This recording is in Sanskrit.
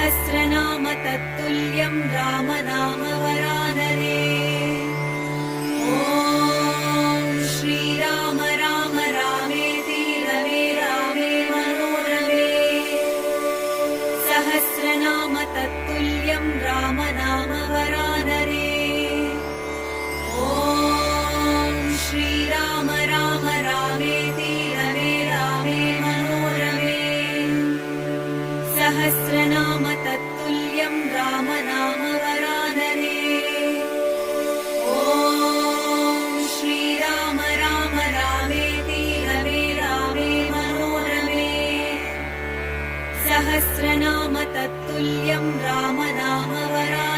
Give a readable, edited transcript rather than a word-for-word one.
सहस्रनाम तत्तुल्यं रामनाम वरानने। ॐ श्रीराम राम रामेति रमे रामे मनोरमे। सहस्रनाम तत्तुल्यं रामनाम वरानने। ॐ श्रीराम राम रामेति रमे रामे मनोरमे। सहस्रनाम तत्तुल्यं रामनाम वरानने। ॐ श्रीराम राम रामेति रमे रामे मनोरमे। सहस्रनाम तत्तुल्यं रामनाम वरानने।